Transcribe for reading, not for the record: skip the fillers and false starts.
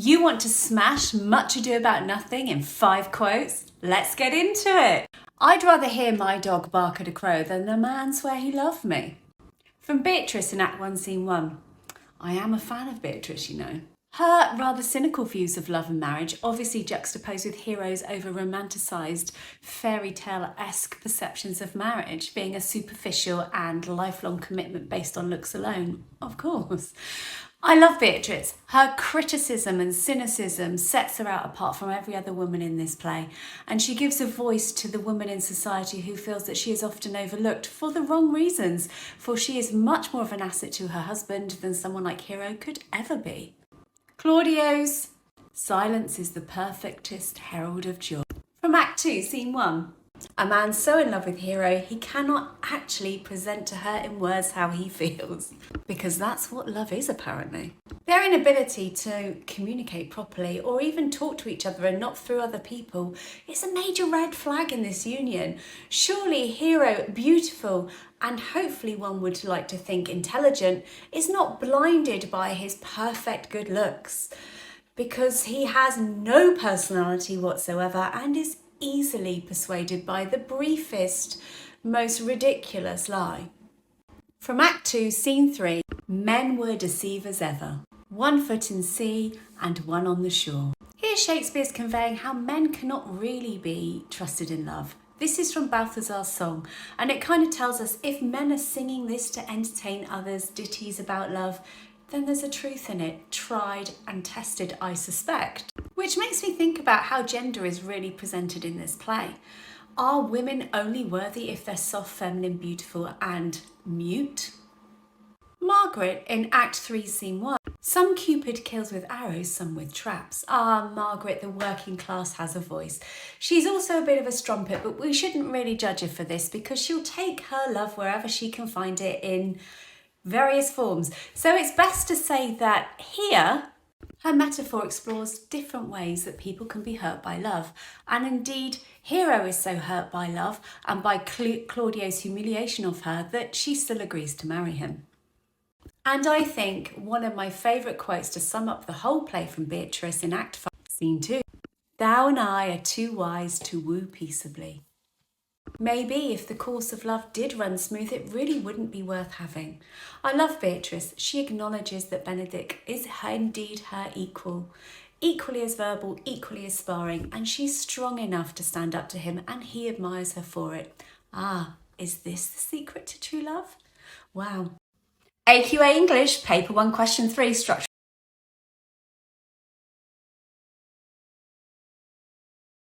You want to smash Much Ado About Nothing in 5 quotes? Let's get into it. I'd rather hear my dog bark at a crow than a man swear he loved me. From Beatrice in Act 1, Scene 1. I am a fan of Beatrice, you know. Her rather cynical views of love and marriage, obviously juxtaposed with Hero's over-romanticised, fairy tale-esque perceptions of marriage being a superficial and lifelong commitment based on looks alone. Of course. I love Beatrice. Her criticism and cynicism sets her out apart from every other woman in this play, and she gives a voice to the woman in society who feels that she is often overlooked for the wrong reasons, for she is much more of an asset to her husband than someone like Hero could ever be. Claudio's silence is the perfectest herald of joy. From Act 2, Scene 1. A man so in love with Hero, he cannot actually present to her in words how he feels. Because that's what love is, apparently. Their inability to communicate properly or even talk to each other and not through other people is a major red flag in this union. Surely Hero, beautiful and hopefully one would like to think intelligent, is not blinded by his perfect good looks. Because he has no personality whatsoever and is easily persuaded by the briefest, most ridiculous lie. From Act 2, Scene 3, men were deceivers ever. 1 foot in sea and 1 on the shore. Here Shakespeare's conveying how men cannot really be trusted in love. This is from Balthazar's song, and it kind of tells us if men are singing this to entertain others, ditties about love, then there's a truth in it, tried and tested, I suspect. Which makes me think about how gender is really presented in this play. Are women only worthy if they're soft, feminine, beautiful and mute? Margaret in Act 3, Scene 1. Some Cupid kills with arrows, some with traps. Ah, Margaret, the working class, has a voice. She's also a bit of a strumpet, but we shouldn't really judge her for this because she'll take her love wherever she can find it in various forms. So it's best to say that here, her metaphor explores different ways that people can be hurt by love. And indeed, Hero is so hurt by love and by Claudio's humiliation of her that she still agrees to marry him. And I think one of my favourite quotes to sum up the whole play from Beatrice in Act 5, Scene 2. Thou and I are too wise to woo peaceably. Maybe if the course of love did run smooth, it really wouldn't be worth having. I love Beatrice. She acknowledges that Benedict is indeed her equal, equally as verbal, equally as sparring, and she's strong enough to stand up to him, and he admires her for it. Ah, is this the secret to true love? Wow. AQA English, Paper 1, Question 3, Structure